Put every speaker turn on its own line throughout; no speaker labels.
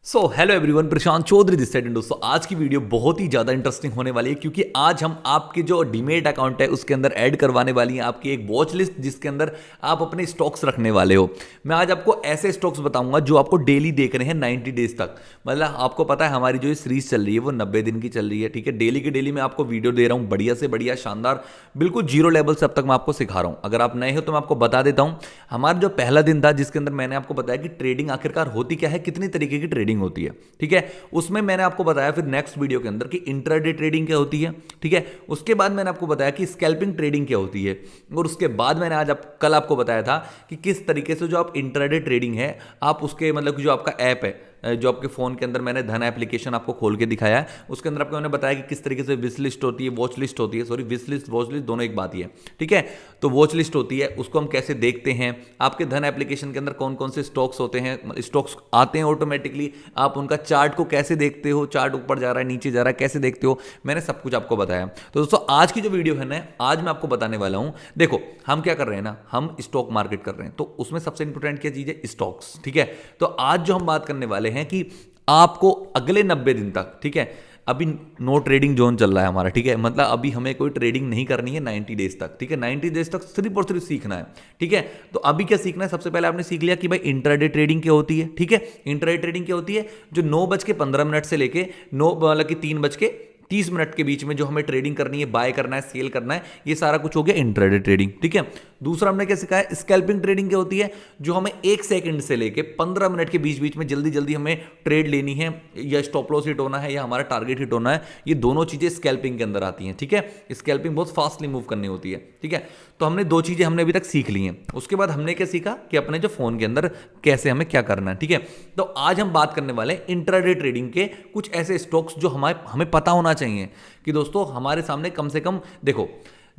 So hello everyone, Prashant Chaudhary this side. दोस्तों आज की वीडियो बहुत ही ज़्यादा इंटरेस्टिंग होने वाली है क्योंकि आज हम आपके जो डीमेट अकाउंट है उसके अंदर ऐड करवाने वाली है आपकी एक वॉच लिस्ट जिसके अंदर आप अपने स्टॉक्स रखने वाले हो। मैं आज आपको ऐसे स्टॉक्स बताऊंगा जो आपको डेली देखने हैं 90 डेज तक। मतलब आपको पता है हमारी जो ये सीरीज चल रही है वो 90 दिन की चल रही है, ठीक है। डेली के डेली मैं आपको वीडियो दे रहा हूँ, बढ़िया से बढ़िया शानदार, बिल्कुल जीरो लेवल से अब तक मैं आपको सिखा रहा हूँ। अगर आप नए हो तो मैं आपको बता देता हूँ हमारा जो पहला दिन था जिसके अंदर मैंने आपको बताया कि ट्रेडिंग आखिरकार होती क्या है, कितनी तरीके की ट्रेडिंग होती है, ठीक है। उसमें मैंने आपको बताया फिर नेक्स्ट वीडियो के अंदर कि इंट्राडे ट्रेडिंग क्या होती है, ठीक है। उसके बाद मैंने आपको बताया कि स्कैल्पिंग ट्रेडिंग क्या होती है, और उसके बाद मैंने कल आपको बताया था कि किस तरीके से जो आप इंट्राडे ट्रेडिंग है आप उसके मतलब कि जो आपका ऐप है, जो आपके फोन के अंदर मैंने धन एप्लीकेशन आपको खोल के दिखाया है, उसके अंदर आपको मैंने बताया कि किस तरीके से विश लिस्ट होती है, वॉच लिस्ट होती है, sorry wish list watch list दोनों एक बात ही है, ठीक है। तो वॉच लिस्ट होती है, उसको हम कैसे देखते हैं, आपके धन एप्लीकेशन के अंदर कौन कौन से स्टॉक्स होते हैं, स्टॉक्स आते हैं ऑटोमेटिकली, आप उनका चार्ट को कैसे देखते हो, चार्ट ऊपर जा रहा है नीचे जा रहा है कैसे देखते हो, मैंने सब कुछ आपको बताया। तो दोस्तों आज की जो वीडियो है ना, आज मैं आपको बताने वाला हूं। देखो हम क्या कर रहे हैं ना, हम स्टॉक मार्केट कर रहे हैं, तो उसमें सबसे इंपॉर्टेंट क्या चीज है, स्टॉक्स, ठीक है। तो आज जो हम बात करने वाले हैं कि आपको अगले 90 दिन तक, ठीक है, अभी नो ट्रेडिंग जोन चल रहा है हमारा, ठीक है, मतलब अभी हमें कोई ट्रेडिंग नहीं करनी है 90 डेज तक, ठीक है। 90 डेज तक सिर्फ और सिर्फ सीखना है, ठीक है। तो अभी क्या सीखना है, सबसे पहले आपने सीख लिया कि भाई इंट्राडे ट्रेडिंग क्या होती है, ठीक है। इंट्राडे ट्रेडिंग क्या होती है, जो 9:15 से लेके 9 मतलब कि 3:30 के बीच में जो हमें ट्रेडिंग करनी है, बाय करना है, सेल करना है, ये सारा कुछ हो गया इंट्राडे ट्रेडिंग, ठीक है। दूसरा हमने क्या सिखाया, स्कैल्पिंग ट्रेडिंग क्या होती है, जो हमें 1 सेकंड से लेके 15 मिनट के बीच बीच में जल्दी जल्दी हमें ट्रेड लेनी है, या स्टॉप लॉस हिट होना है, या हमारा टारगेट हिट होना है, ये दोनों चीजें स्कैल्पिंग के अंदर आती हैं, ठीक है। स्कैल्पिंग बहुत फास्टली मूव करनी होती है, ठीक है। तो हमने दो चीजें हमने अभी तक सीख ली हैं। उसके बाद हमने क्या सीखा कि अपने जो फोन के अंदर कैसे हमें क्या करना है, ठीक है। तो आज हम बात करने वाले हैं इंट्राडे ट्रेडिंग के कुछ ऐसे स्टॉक्स जो हमें पता होना चाहिए कि दोस्तों हमारे सामने कम से कम, देखो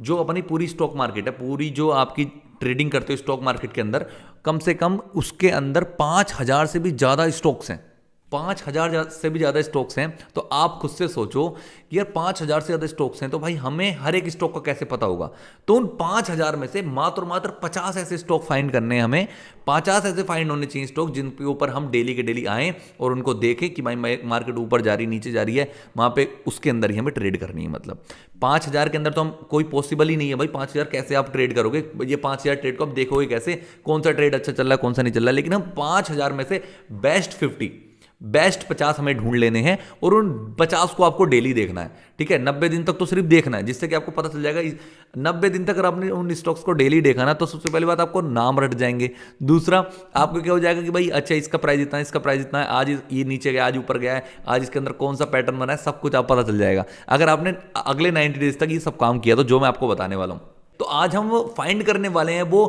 जो अपनी पूरी स्टॉक मार्केट है, पूरी जो आपकी ट्रेडिंग करते हो स्टॉक मार्केट के अंदर, कम से कम उसके अंदर 5,000 से भी ज्यादा स्टॉक्स हैं, 5,000 से भी ज्यादा स्टॉक्स हैं। तो आप खुद से सोचो कि यार 5,000 से ज्यादा स्टॉक्स हैं, तो भाई हमें हर एक स्टॉक का कैसे पता होगा। तो उन 5,000 में से मात्र 50 ऐसे स्टॉक फाइंड करने हैं हमें, 50 ऐसे फाइंड होने चाहिए स्टॉक जिनके ऊपर हम डेली के डेली आए और उनको देखें कि भाई मार्केट ऊपर जा रही नीचे जा रही है, वहां पे उसके अंदर ही हमें ट्रेड करनी है। मतलब 5,000 के अंदर तो हम कोई पॉसिबल ही नहीं है भाई, 5,000 कैसे आप ट्रेड करोगे, ये 5,000 ट्रेड को आप देखोगे कैसे, कौन सा ट्रेड अच्छा चल रहा है कौन सा नहीं चल रहा है। लेकिन हम 5,000 में से बेस्ट 50 हमें ढूंढ लेने हैं और उन 50 को आपको डेली देखना है, ठीक है। 90 दिन तक तो सिर्फ देखना है, जिससे कि आपको पता चल जाएगा 90 दिन तक अगर आपने उन स्टॉक्स को डेली देखा ना, तो सबसे पहली बात आपको नाम रट जाएंगे। दूसरा आपको क्या हो जाएगा कि भाई अच्छा इसका प्राइस इतना है, इसका प्राइस इतना है, आज ये नीचे गया, आज ऊपर गया है, आज इसके अंदर कौन सा पैटर्न बना है, सब कुछ आप पता चल जाएगा अगर आपने अगले 90 डेज तक ये सब काम किया, तो जो मैं आपको बताने वाला हूं। तो आज हम फाइंड करने वाले हैं वो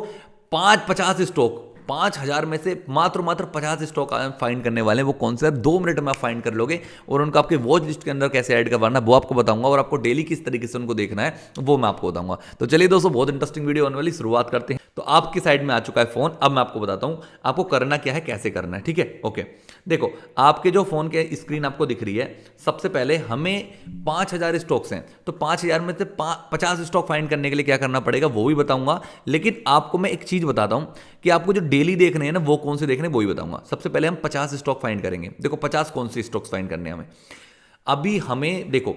50 स्टॉक, 5,000 में से मात्र 50 स्टॉक फाइंड करने वाले हैं। वो कौन से 2 मिनट में आप फाइंड कर लोगे, और उनको आपके वॉच लिस्ट के अंदर कैसे ऐड करवाना वो आपको बताऊंगा, और आपको डेली किस तरीके से उनको देखना है वो मैं आपको बताऊंगा। तो चलिए दोस्तों, बहुत इंटरेस्टिंग वीडियो होने वाली, शुरुआत करते हैं। तो आपकी साइड में आ चुका है फोन, अब मैं आपको बताता हूं आपको करना क्या है, कैसे करना है, ठीक है। ओके, देखो आपके जो फोन के स्क्रीन आपको दिख रही है, सबसे पहले हमें 5,000 स्टॉक्स हैं, तो 5,000 में से 50 स्टॉक फाइंड करने के लिए क्या करना पड़ेगा वो भी बताऊंगा। लेकिन आपको मैं एक चीज बताता हूं कि आपको जो डेली देखने हैं ना वो कौन से देखने वो ही बताऊंगा। सबसे पहले हम 50 स्टॉक फाइंड करेंगे। देखो 50 कौन से स्टॉक्स फाइंड करने हैं हमें। अभी हमें देखो,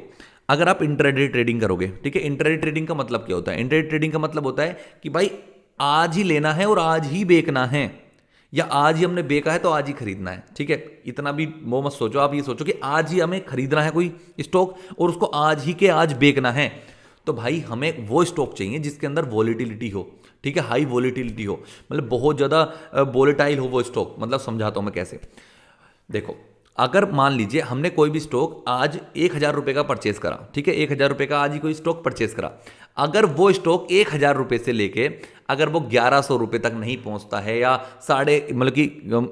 अगर आप इंट्राडे ट्रेडिंग करोगे, ठीक है, इंट्राडे ट्रेडिंग का मतलब क्या होता है, इंट्राडे ट्रेडिंग का मतलब होता है कि भाई आज ही लेना है और आज ही बेचना है, या आज ही हमने बेचा है तो आज ही खरीदना है, ठीक है। इतना भी वो मत सोचो, आप ये सोचो कि आज ही हमें खरीदना है कोई स्टॉक और उसको आज ही के आज बेचना है। तो भाई हमें वो स्टॉक चाहिए जिसके अंदर वॉलेटिलिटी हो, ठीक है, हाई वॉलेटिलिटी हो, मतलब बहुत ज़्यादा वॉलेटाइल हो वो स्टॉक। मतलब समझाता हूँ मैं कैसे। देखो अगर मान लीजिए हमने कोई भी स्टॉक आज 1,000 रुपये का परचेस करा, ठीक है, 1,000 रुपये का आज ही कोई स्टॉक परचेस करा, अगर वो स्टॉक 1,000 रुपये से लेके अगर वो 1,100 रुपये तक नहीं पहुंचता है, या मतलब कि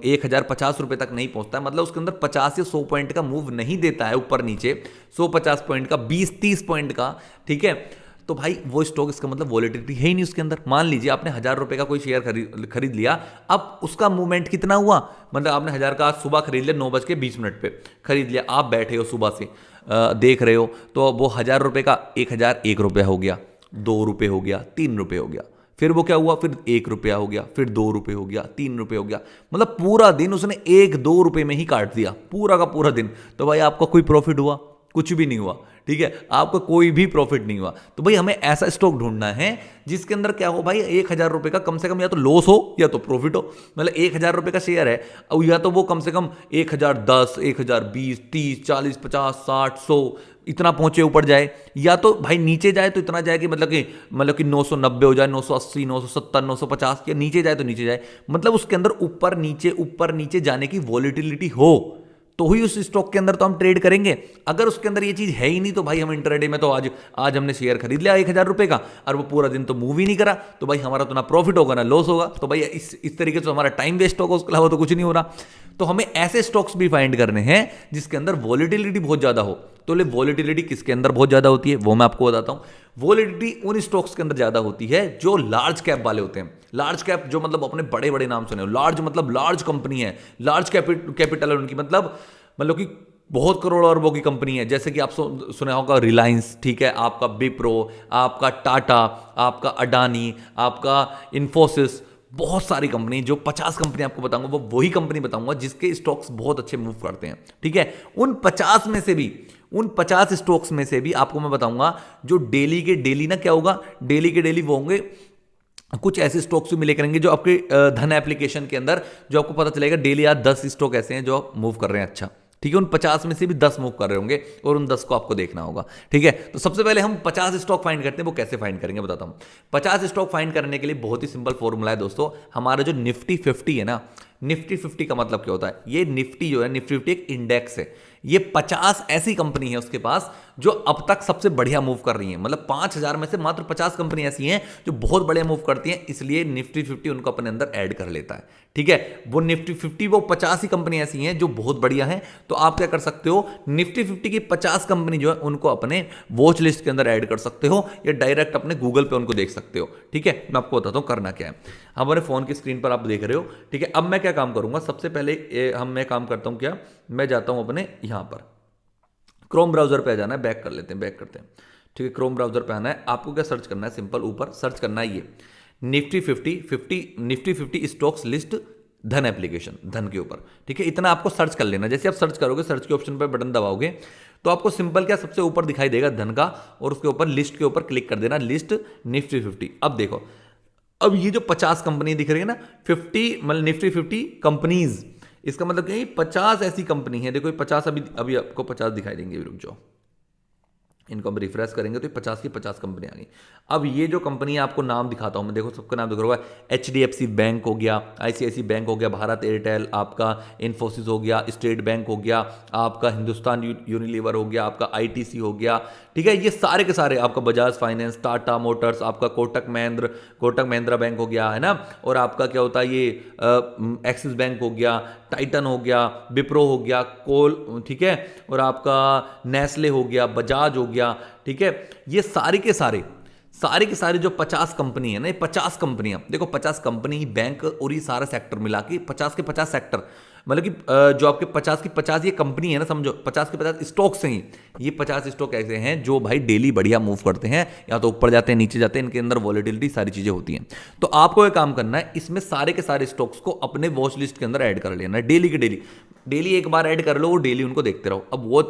1,050 रुपये तक नहीं पहुंचता है, मतलब उसके अंदर 50 या 100 पॉइंट का मूव नहीं देता है ऊपर नीचे, 150 पॉइंट का, 20-30 पॉइंट का, ठीक है, तो भाई वो स्टॉक, इसका मतलब वॉलेटिलिटी है ही नहीं उसके अंदर। मान लीजिए आपने 1,000 रुपये का कोई शेयर खरीद लिया, अब उसका मूवमेंट कितना हुआ, मतलब आपने 1,000 का आज सुबह खरीद लिया, 9:20 पे खरीद लिया, आप बैठे हो सुबह से देख रहे हो, तो वो 1,000 रुपये का 1,001 रुपया हो गया, 2 रुपये हो गया, 3 रुपये हो गया, फिर वो क्या हुआ, फिर 1 रुपया हो गया, फिर 2 रुपये हो गया, 3 रुपये हो गया, मतलब पूरा दिन उसने 1-2 रुपये में ही काट दिया, पूरा का पूरा दिन। तो भाई आपका कोई प्रॉफिट हुआ? कुछ भी नहीं हुआ, ठीक है, आपका कोई भी प्रॉफिट नहीं हुआ। तो भाई हमें ऐसा स्टॉक ढूंढना है जिसके अंदर क्या हो भाई, 1,000 रुपये का कम से कम या तो लॉस हो या तो प्रॉफिट हो। मतलब 1,000 रुपये का शेयर है, और या तो वो कम से कम 1,010, 1,020, 30, 40, 50, 60, 100 इतना पहुंचे ऊपर जाए, या तो भाई नीचे जाए तो इतना जाए कि मतलब कि 990 हो जाए, 980, 970, 950, या नीचे जाए तो नीचे जाए, मतलब उसके अंदर ऊपर नीचे जाने की वॉलिटिलिटी हो तो ही उस स्टॉक के अंदर तो हम ट्रेड करेंगे। अगर उसके अंदर ये चीज है ही नहीं तो भाई हम इंटरडे में तो आज हमने शेयर खरीद लिया 1,000 रुपये का और वो पूरा दिन तो मूव ही नहीं करा, तो भाई हमारा तो ना प्रॉफिट होगा ना लॉस होगा, तो भाई इस तरीके से हमारा टाइम वेस्ट होगा, उसके अलावा तो कुछ नहीं हो रहा। तो हमें ऐसे स्टॉक्स भी फाइंड करने हैं जिसके अंदर वॉलिटिलिटी बहुत ज्यादा हो। तो ले वॉलिटिलिटी किसके अंदर बहुत ज्यादा होती है वो मैं आपको बताता हूं। वॉलिटिलिटी उन स्टॉक्स के अंदर ज्यादा होती है जो लार्ज कैप वाले होते हैं। लार्ज कैप जो मतलब अपने बड़े बड़े नाम सुने हो, लार्ज मतलब लार्ज कंपनी है, लार्ज कैपिटल है उनकी, मतलब कि बहुत करोड़ अरबों की कंपनी है। जैसे कि आप सुना होगा रिलायंस, ठीक है, आपका विप्रो, आपका टाटा, आपका अडानी, आपका इन्फोसिस, बहुत सारी कंपनी, जो 50 कंपनी आपको बताऊंगा वो वही कंपनी बताऊंगा जिसके स्टॉक्स बहुत अच्छे मूव करते हैं, ठीक है। उन 50 स्टॉक्स में से भी आपको मैं बताऊंगा जो डेली के डेली ना क्या होगा, डेली के डेली वो होंगे, कुछ ऐसे स्टॉक्स भी मिले करेंगे जो आपके धन एप्लीकेशन के अंदर जो आपको पता चलेगा डेली आज 10 स्टॉक ऐसे हैं जो मूव कर रहे हैं अच्छा, ठीक है। उन 50 में से भी 10 मूव कर रहे होंगे और उन 10 को आपको देखना होगा, ठीक है। तो सबसे पहले हम 50 स्टॉक फाइंड करते हैं, वो कैसे फाइंड करेंगे बताता हूं। 50 स्टॉक फाइंड करने के लिए बहुत ही सिंपल फॉर्मूला है दोस्तों। हमारा जो निफ्टी 50 है ना, निफ्टी 50 का मतलब क्या होता है, ये निफ्टी जो है, निफ्टी 50 एक इंडेक्स है। ये 50 ऐसी कंपनी है उसके पास जो अब तक सबसे बढ़िया मूव कर रही है। मतलब 5,000 में से मात्र 50 कंपनी ऐसी हैं जो बहुत बढ़िया मूव करती हैं, इसलिए निफ्टी 50 उनको अपने अंदर ऐड कर लेता है, ठीक है। वो निफ्टी 50 वो 50 ही कंपनी ऐसी हैं जो बहुत बढ़िया हैं। तो आप क्या कर सकते हो, निफ्टी 50 की 50 कंपनी जो है उनको अपने वॉच लिस्ट के अंदर ऐड कर सकते हो, या डायरेक्ट अपने गूगल पे उनको देख सकते हो, ठीक है। मैं आपको बताता हूं करना क्या है। हमारे फोन की स्क्रीन पर आप देख रहे हो, ठीक है। अब मैं क्या काम करूंगा, सबसे पहले मैं काम करता हूं क्या, मैं जाता हूं अपने यहां पर क्रोम ब्राउजर पे आ जाना है, बैक करते हैं, ठीक है। क्रोम ब्राउजर पे आना है, आपको क्या सर्च करना है, सिंपल ऊपर सर्च करना है ये निफ्टी 50 स्टॉक्स लिस्ट धन एप्लीकेशन, धन के ऊपर, ठीक है। इतना आपको सर्च कर लेना। जैसे आप सर्च करोगे, सर्च के ऑप्शन पर बटन दबाओगे तो आपको सिंपल क्या सबसे ऊपर दिखाई देगा धन का, और उसके ऊपर लिस्ट के ऊपर क्लिक कर देना, लिस्ट निफ्टी 50। अब देखो, अब ये जो 50 कंपनी दिख रही है ना, 50 मतलब निफ्टी 50 कंपनीज, इसका मतलब क्या है, 50 ऐसी कंपनी है। देखो 50 अभी आपको 50 दिखाई देंगे, रुक जाओ, इनको हम रिफ्रेश करेंगे तो 50 की 50 कंपनी आ गई। अब ये जो कंपनी आपको नाम दिखाता हूं मैं, देखो सबका नाम दिख रहा है, HDFC बैंक हो गया, ICICI बैंक हो गया, भारत एयरटेल, आपका इन्फोसिस हो गया, स्टेट बैंक हो गया, आपका हिंदुस्तान यूनिलीवर हो गया, आपका ITC हो गया, ठीक है। ये सारे के सारे, आपका बजाज फाइनेंस, टाटा मोटर्स, आपका कोटक महिंद्रा बैंक हो गया, है ना। और आपका क्या होता है ये एक्सिस बैंक हो गया, टाइटन हो गया, विप्रो हो गया, कोल, ठीक है, और आपका नेस्ले हो गया, बजाज हो गया, ठीक है। ये सारे के सारे जो 50 कंपनी है ना, ये 50 कंपनियां, देखो 50 कंपनी, बैंक और ये सारा सेक्टर मिला के 50 के 50 सेक्टर, मतलब कि जो आपके 50 की 50 ये कंपनी है ना, समझो 50 के 50 स्टॉक्स हैं। ये 50 स्टॉक ऐसे हैं जो भाई डेली बढ़िया मूव करते हैं, या तो ऊपर जाते हैं नीचे जाते हैं, इनके अंदर वॉलिटिलिटी सारी चीजें होती हैं। तो आपको ये काम करना है, इसमें सारे के सारे स्टॉक्स को अपने वॉच लिस्ट के अंदर ऐड कर लेना है, डेली के डेली एक बार ऐड कर लो, वो डेली उनको देखते रहो। अब वो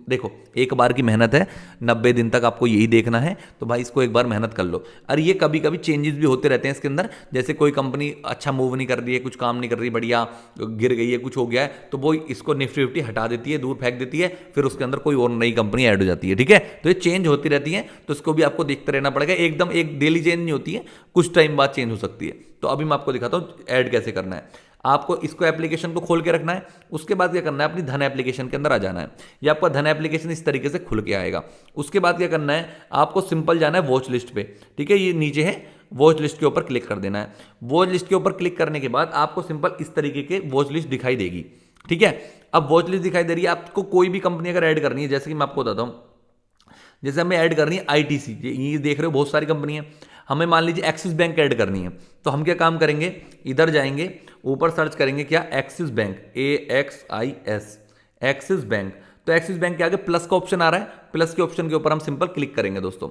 देखो एक बार की मेहनत है, 90 दिन तक आपको यही देखना है, तो भाई इसको एक बार मेहनत कर लो। और ये कभी कभी चेंजेस भी होते रहते हैं इसके अंदर, जैसे कोई कंपनी अच्छा मूव नहीं कर रही है, कुछ काम नहीं कर रही, बढ़िया गिर गई है, कुछ हो गया है, तो वो इसको निफ्टी 50 हटा देती है, दूर फेंक देती है, फिर उसके अंदर कोई और नई कंपनी ऐड हो जाती है, ठीक है। तो ये चेंज होती रहती है, तो इसको भी आपको देखते रहना पड़ेगा, एकदम एक डेली चेंज नहीं होती है, कुछ टाइम बाद चेंज हो सकती है। तो अभी मैं आपको दिखाता हूँ ऐड कैसे करना है। आपको इसको एप्लीकेशन को खोल के रखना है, उसके बाद क्या करना है, अपनी धन एप्लीकेशन के अंदर आ जाना है। ये आपका धन एप्लीकेशन इस तरीके से खुल के आएगा। उसके बाद क्या करना है, आपको सिंपल जाना है वॉच लिस्ट पे, ठीक है। ये नीचे है, वॉच लिस्ट के ऊपर क्लिक कर देना है। वॉच लिस्ट के ऊपर क्लिक करने के बाद आपको सिंपल इस तरीके के वॉच लिस्ट दिखाई देगी, ठीक है। अब वॉच लिस्ट दिखाई दे रही है, आपको कोई भी कंपनी अगर ऐड करनी है, जैसे कि मैं आपको बताता हूँ, जैसे हमें ऐड करनी है ITC, ये देख रहे हो बहुत सारी कंपनी है, हमें मान लीजिए एक्सिस बैंक ऐड करनी है, तो हम क्या काम करेंगे, इधर जाएंगे, ऊपर सर्च करेंगे क्या, axis bank, AXIS, axis bank. तो एक्सिस बैंक के आगे प्लस का ऑप्शन आ रहा है, प्लस के ऑप्शन के ऊपर हम सिंपल क्लिक करेंगे दोस्तों।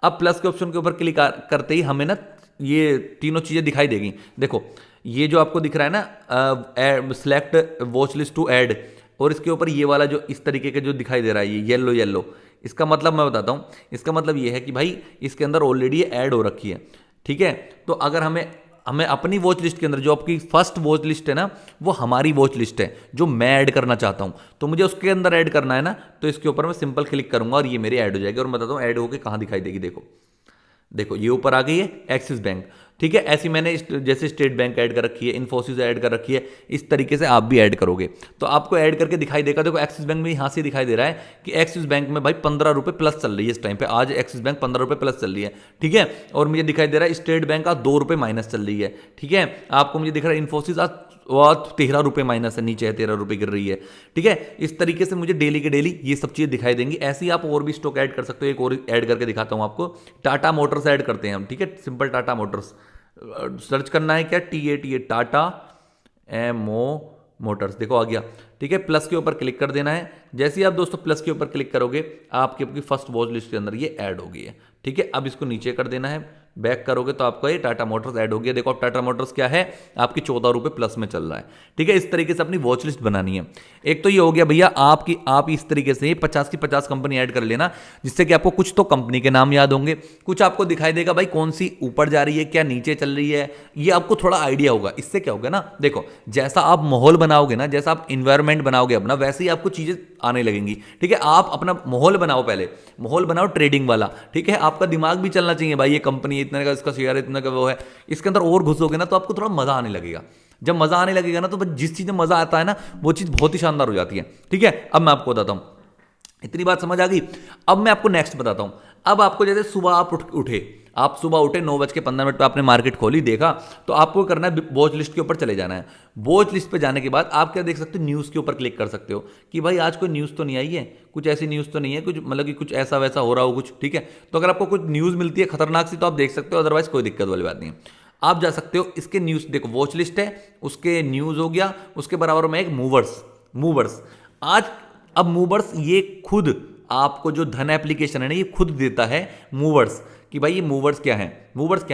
अब प्लस के ऑप्शन के ऊपर क्लिक करते ही हमें ना ये तीनों चीज़ें दिखाई देगी। देखो ये जो आपको दिख रहा है ना, select watch list to add, और इसके ऊपर ये वाला जो इस तरीके के जो दिखाई दे रहा है ये येलो येलो, इसका मतलब मैं बताता हूँ। इसका मतलब ये है कि भाई इसके अंदर ऑलरेडी ऐड हो रखी है, ठीक है। तो अगर हमें हमें अपनी वॉच लिस्ट के अंदर जो आपकी फर्स्ट वॉच लिस्ट है ना, वो हमारी वॉच लिस्ट है जो मैं ऐड करना चाहता हूं, तो मुझे उसके अंदर ऐड करना है ना, तो इसके ऊपर मैं सिंपल क्लिक करूंगा और ये मेरी ऐड हो जाएगी। और मैं बताता हूं ऐड होकर कहां दिखाई देगी। देखो देखो ये ऊपर आ गई है एक्सिस बैंक, ठीक है। ऐसी मैंने जैसे स्टेट बैंक ऐड कर रखी है, इन्फोसिस ऐड कर रखी है, इस तरीके से आप भी ऐड करोगे तो आपको ऐड करके दिखाई देगा। देखो एक्सिस बैंक में यहाँ से दिखाई दे रहा है कि एक्सिस बैंक में भाई 15 रुपये प्लस चल रही है इस टाइम पे, आज एक्सिस बैंक 15 रुपये प्लस चल रही है, ठीक है। और मुझे दिखाई दे रहा है स्टेट बैंक आज 2 रुपये माइनस चल रही है, ठीक है। आपको मुझे दिख रहा है इन्फोसिस आज 13 रुपये माइनस है, नीचे है 13 रुपये गिर रही है, ठीक है। इस तरीके से मुझे डेली के डेली ये सब चीज़ें दिखाई देंगी। ऐसे ही आप और भी स्टॉक ऐड कर सकते हो। एक और ऐड करके दिखाता हूँ आपको, टाटा मोटर्स ऐड करते हैं हम, ठीक है। सिंपल टाटा मोटर्स सर्च करना है, क्या TATA टाटा MO मोटर्स, देखो आ गया, ठीक है। प्लस के ऊपर क्लिक कर देना है। जैसे ही आप दोस्तों प्लस के ऊपर क्लिक करोगे आपकी फर्स्ट वॉच लिस्ट के अंदर ये ऐड हो गई है, ठीक है। अब इसको नीचे कर देना है, बैक करोगे तो आपका ये टाटा मोटर्स ऐड हो गया। देखो अब टाटा मोटर्स क्या है, आपकी 14 रुपये प्लस में चल रहा है, ठीक है। इस तरीके से अपनी वॉच लिस्ट बनानी है। एक तो ये हो गया भैया आप इस तरीके से 50 की 50 कंपनी ऐड कर लेना, जिससे कि आपको कुछ तो कंपनी के नाम याद होंगे, कुछ आपको दिखाई देगा भाई कौन सी ऊपर जा रही है, क्या नीचे चल रही है, ये आपको थोड़ा आइडिया होगा। इससे क्या होगा ना, देखो जैसा आप माहौल बनाओगे ना, जैसा आप इन्वायरमेंट बनाओगे अपना, वैसे ही आपको चीजें आने लगेंगी, ठीक है। आप अपना माहौल बनाओ, पहले माहौल बनाओ ट्रेडिंग वाला, ठीक है। आपका दिमाग भी चलना चाहिए भाई, ये कंपनी इतने का इसका शेयर, इतना का वो है, इसके अंदर और घुसोगे ना तो आपको थोड़ा मजा आने लगेगा। जब मजा आने लगेगा ना तो जिस चीज में मजा आता है ना वो चीज बहुत ही शानदार हो जाती है, ठीक है। अब मैं आपको बताता हूं, इतनी बात समझ आ गई। अब मैं आपको नेक्स्ट बताता हूं। अब आपको जैसे सुबह आप सुबह उठे 9:15 पे आपने मार्केट खोली, देखा, तो आपको करना है वॉच लिस्ट के ऊपर चले जाना है। वॉच लिस्ट पे जाने के बाद आप क्या देख सकते हो, न्यूज़ के ऊपर क्लिक कर सकते हो कि भाई आज कोई न्यूज़ तो नहीं आई है, कुछ ऐसी न्यूज़ तो नहीं है, कुछ मतलब कि कुछ ऐसा वैसा हो रहा हो कुछ, ठीक है। तो अगर आपको कुछ न्यूज़ मिलती है खतरनाक सी तो आप देख सकते हो, अदरवाइज कोई दिक्कत वाली बात नहीं है। आप जा सकते हो इसके न्यूज़, देखो वॉच लिस्ट है, उसके न्यूज़ हो गया, उसके बराबर में एक मूवर्स आज। अब मूवर्स ये खुद आपको जो धन एप्लीकेशन है ना, ये खुद देता है मूवर्स, कि भाई ये मूवर्स क्या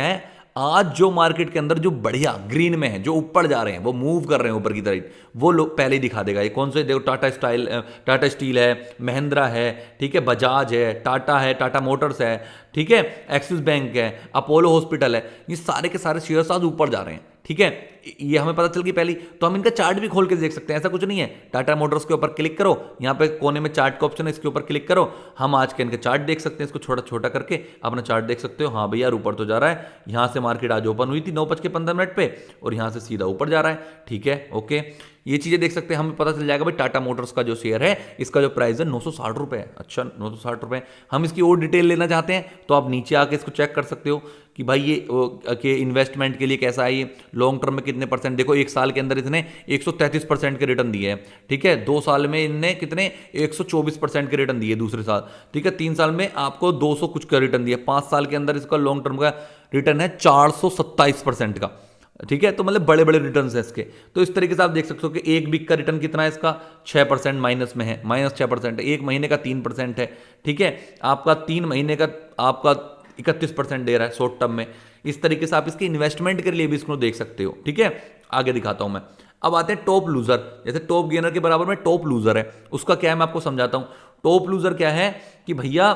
है। आज जो मार्केट के अंदर जो बढ़िया ग्रीन में है, जो ऊपर जा रहे हैं, वो मूव कर रहे हैं ऊपर की तरफ, वो लोग पहले ही दिखा देगा। ये कौन से, देखो टाटा स्टील है, महिंद्रा है, ठीक है, बजाज है, टाटा है, टाटा मोटर्स है, ठीक है, एक्सिस बैंक है, अपोलो हॉस्पिटल है, ये सारे के सारे शेयर्स आज ऊपर जा रहे हैं, ठीक है। ये हमें पता चल गई पहली, तो हम इनका चार्ट भी खोल के देख सकते हैं, ऐसा कुछ नहीं है। टाटा मोटर्स के ऊपर क्लिक करो, यहाँ पे कोने में चार्ट का ऑप्शन है, इसके ऊपर क्लिक करो, हम आज के इनके चार्ट देख सकते हैं। इसको छोटा छोटा करके अपना चार्ट देख सकते हो। हाँ भैया ऊपर तो जा रहा है, यहाँ से मार्केट आज ओपन हुई थी 9:15 पे और यहाँ से सीधा ऊपर जा रहा है, ठीक है, ओके। ये चीज़ें देख सकते हैं, हमें पता चल जाएगा भाई टाटा मोटर्स का जो शेयर है, इसका जो प्राइस है 960 रुपये है। अच्छा 960 रुपये। हम इसकी और डिटेल लेना चाहते हैं तो आप नीचे आके इसको चेक कर सकते हो कि भाई ये के इन्वेस्टमेंट के लिए कैसा है, ये लॉन्ग टर्म में कितने परसेंट। देखो एक साल के अंदर इसने 133% के रिटर्न दिए हैं, ठीक है। 2 साल में इनने कितने 124% के रिटर्न दिए दूसरे साल, ठीक है। 3 साल में आपको 200 कुछ का रिटर्न दिया, 5 साल के अंदर इसका लॉन्ग टर्म का रिटर्न है 427% का, ठीक है। तो मतलब बड़े बड़े रिटर्न्स हैं इसके। तो इस तरीके से आप देख सकते हो कि एक वीक का रिटर्न कितना है इसका, 6% माइनस में है, -6% है। एक महीने का 3% है, ठीक है। आपका 3 महीने का आपका 31% दे रहा है शॉर्ट टर्म में। इस तरीके से आप इसके इन्वेस्टमेंट के लिए भी इसको देख सकते हो, ठीक है। आगे दिखाता हूं मैं। अब आते हैं टॉप लूजर, जैसे टॉप गेनर के बराबर में टॉप लूजर है, उसका क्या है मैं आपको समझाता हूं। टॉप लूजर क्या है कि भैया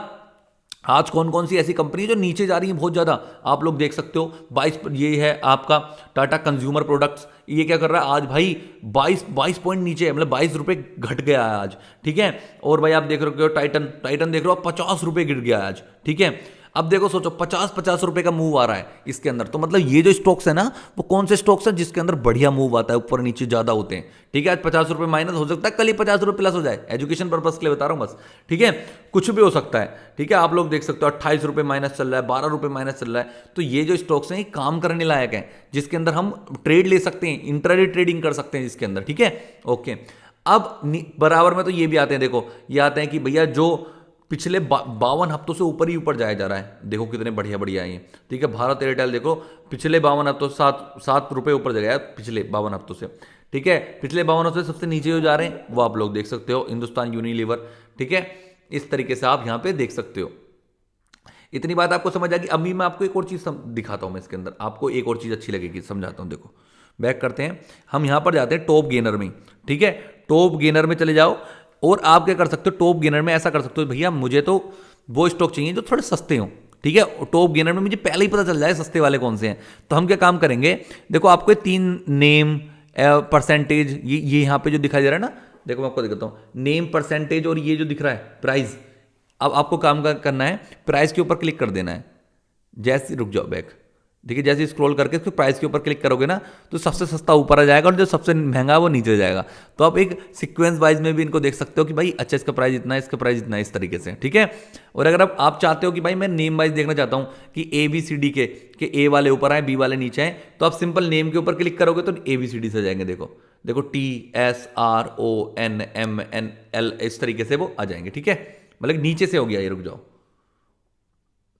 आज कौन कौन सी ऐसी कंपनी है जो नीचे जा रही है बहुत ज्यादा, आप लोग देख सकते हो। 22, ये है आपका टाटा कंज्यूमर प्रोडक्ट्स, ये क्या कर रहा है आज भाई 22 पॉइंट नीचे है, मतलब 22 रुपये घट गया है आज, ठीक है। और भाई आप देख रहे हो टाइटन देख रहे हो 50 रुपये गिर गया आज, ठीक है। अब देखो सोचो 50 रुपए का मूव आ रहा है इसके अंदर, तो मतलब ये जो स्टॉक्स है ना, वो कौन से स्टॉक्स है जिसके अंदर बढ़िया मूव आता है, ऊपर नीचे ज्यादा होते हैं, ठीक है। आज 50 रुपए माइनस हो सकता है, कल ही 50 रुपए प्लस हो जाए, एजुकेशन पर्पस के लिए बता रहा हूं बस, ठीक है। कुछ भी हो सकता है, ठीक है। आप लोग देख सकते हो 28 रुपए माइनस चल रहा है, 12 रुपए माइनस चल रहा है। तो ये जो स्टॉक्स हैं ये काम करने लायक है, जिसके अंदर हम ट्रेड ले सकते हैं, इंट्राडे ट्रेडिंग कर सकते हैं जिसके अंदर, ठीक है, ओके। अब बराबर में तो ये भी आते हैं, देखो ये आते हैं कि भैया जो पिछले 52 हफ्तों से ऊपर ही ऊपर जाया जा रहा है, देखो कितने बढ़िया बढ़िया है, ठीक है। भारत एयरटेल देखो पिछले 52 हफ्तों से 7 रुपये ऊपर गया है पिछले 52 हफ्तों से, ठीक है। पिछले 52 हफ्तों से सबसे नीचे हो जा रहे हैं वो आप लोग देख सकते हो, हिंदुस्तान यूनिलीवर, ठीक है। इस तरीके से आप यहाँ पे देख सकते हो। इतनी बात आपको समझ आ गई। अभी मैं आपको एक और चीज़ दिखाता हूँ मैं इसके अंदर, आपको एक और चीज़ अच्छी लगेगी, समझाता हूँ। देखो बैक करते हैं, हम यहाँ पर जाते हैं टॉप गेनर में, ठीक है। टॉप गेनर में चले जाओ और आप क्या कर सकते हो, टॉप गेनर में ऐसा कर सकते हो, भैया मुझे तो वो स्टॉक चाहिए जो थोड़े सस्ते हों, ठीक है। टॉप गेनर में मुझे पहले ही पता चल जाए सस्ते वाले कौन से हैं। तो हम क्या काम करेंगे, देखो आपको 3 नेम, परसेंटेज, ये यहाँ पे जो दिखाई दे रहा है ना, देखो मैं आपको दिखाता हूँ, नेम, परसेंटेज और ये जो दिख रहा है प्राइस। अब आपको काम करना है, प्राइस के ऊपर क्लिक कर देना है। जैसे रुक जाओ बैक, देखिए जैसे स्क्रॉल करके इसको प्राइस के ऊपर क्लिक करोगे ना, तो सबसे सस्ता ऊपर आ जाएगा और जो सबसे महंगा है वो नीचे जाएगा। तो आप एक सीक्वेंस वाइज में भी इनको देख सकते हो कि भाई अच्छा इसका प्राइस इतना है, इसका प्राइस इतना है, इस तरीके से, ठीक है। और अगर आप चाहते हो कि भाई मैं नेम वाइज देखना चाहता हूँ कि ABCD के ए वाले ऊपर आए, बी वाले नीचे आए, तो आप सिंपल नेम के ऊपर क्लिक करोगे तो ABCD से जाएंगे। देखो देखो TSRONMNL इस तरीके से वो आ जाएंगे, ठीक है। मतलब नीचे से हो गया ये, रुक जाओ,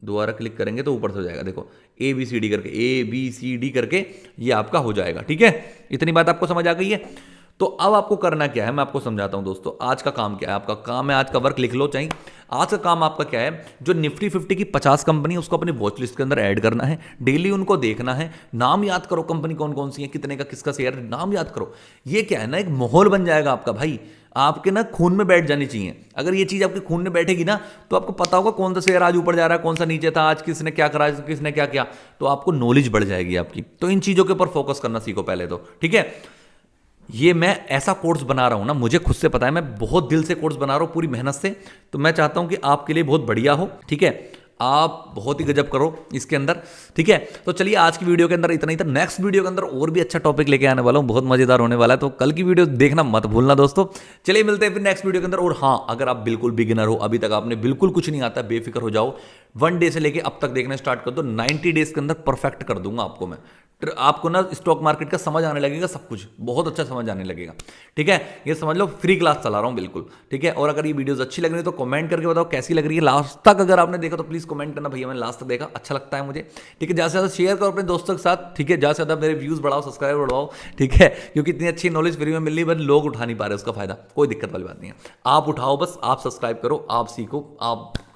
दोबारा क्लिक करेंगे तो ऊपर से हो जाएगा। देखो ABCD करके, ABCD करके ये आपका हो जाएगा, ठीक है। इतनी बात आपको समझ आ गई है। तो अब आपको करना क्या है, मैं आपको समझाता हूं दोस्तों। आज का काम क्या है, आपका काम है, आज का वर्क लिख लो चाहिए। आज का काम आपका क्या है, जो निफ्टी 50 की 50 कंपनी है उसको अपनी वॉच लिस्ट के अंदर ऐड करना है, डेली उनको देखना है, नाम याद करो कंपनी कौन कौन सी है, कितने का किसका शेयर, नाम याद करो। ये क्या है ना, एक माहौल बन जाएगा आपका भाई, आपके ना खून में बैठ जानी चाहिए। अगर ये चीज आपके खून में बैठेगी ना, तो आपको पता होगा कौन सा शेयर आज ऊपर जा रहा है, कौन सा नीचे था, आज किसने क्या करा, किसने क्या किया, तो आपको नॉलेज बढ़ जाएगी आपकी। तो इन चीजों के ऊपर फोकस करना सीखो पहले तो, ठीक है। ये मैं ऐसा कोर्स बना रहा हूं ना, मुझे खुद से पता है, मैं बहुत दिल से कोर्स बना रहा हूं पूरी मेहनत से। तो मैं चाहता हूं कि आपके लिए बहुत बढ़िया हो, ठीक है। आप बहुत ही गजब करो इसके अंदर, ठीक है। तो चलिए आज की वीडियो के अंदर इतना ही था। नेक्स्ट वीडियो के अंदर और भी अच्छा टॉपिक लेके आने वाला हूं, बहुत मजेदार होने वाला है। तो कल की वीडियो देखना मत भूलना दोस्तों। चलिए मिलते हैं फिर नेक्स्ट वीडियो के अंदर। और हाँ, अगर आप बिल्कुल बिगिनर हो, अभी तक आपने बिल्कुल कुछ नहीं आता, बेफिक्र हो जाओ, 1 डे से लेके अब तक देखना स्टार्ट कर दो, 90 डेज के अंदर परफेक्ट कर दूंगा आपको मैं। आपको ना स्टॉक मार्केट का समझ आने लगेगा, सब कुछ बहुत अच्छा समझ आने लगेगा, ठीक है। ये समझ लो फ्री क्लास चला रहा हूं बिल्कुल, ठीक है। और अगर ये वीडियोस अच्छी लग रही है तो कमेंट करके बताओ कैसी लग रही है। लास्ट तक अगर आपने देखा तो प्लीज कमेंट करना, भैया मैंने लास्ट तक देखा, अच्छा लगता है मुझे, ठीक है। ज्यादा से ज्यादा शेयर करो अपने दोस्तों के साथ, ठीक है। ज्यादा से ज्यादा मेरे व्यूज बढ़ाओ, सब्सक्राइबर बढ़ाओ, ठीक है। क्योंकि इतनी अच्छी नॉलेज फ्री में मिल रही है, बट लोग उठा नहीं पा रहे उसका फायदा। कोई दिक्कत वाली बात नहीं है, आप उठाओ, बस आप सब्सक्राइब करो, आप सीखो,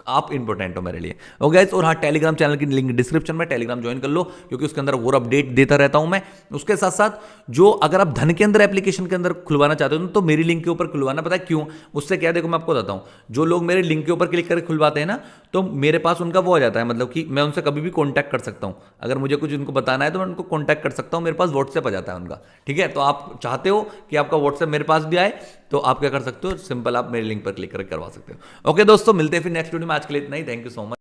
आप इंपॉर्टेंट हो मेरे लिए, ओके गाइस। और हाँ, टेलीग्राम चैनल की लिंक डिस्क्रिप्शन में, टेलीग्राम ज्वाइन कर लो, क्योंकि उसके अंदर और अपडेट देता रहता हूं मैं। उसके साथ साथ जो अगर आप धन के अंदर एप्लीकेशन के अंदर खुलवाना चाहते हो तो मेरी लिंक के ऊपर खुलवाना, पता है क्यों? उससे क्या, देखो मैं आपको बताता हूं, जो लोग मेरे लिंक के ऊपर क्लिक करके खुलवाते हैं ना, तो मेरे पास उनका वो आ जाता है, मतलब कि मैं उनसे कभी भी कॉन्टैक्ट कर सकता हूं। अगर मुझे कुछ उनको बताना है तो मैं उनको कॉन्टैक्ट कर सकता हूं, मेरे पास व्हाट्सएप आ जाता है उनका, ठीक है। तो आप चाहते हो कि आपका व्हाट्सएप मेरे पास भी आए, तो आप क्या कर सकते हो, सिंपल आप मेरे लिंक पर क्लिक करके करवा सकते हो। ओके दोस्तों, मिलते हैं फिर नेक्स्ट वीडियो में। आज के लिए इतना ही, थैंक यू सो मच।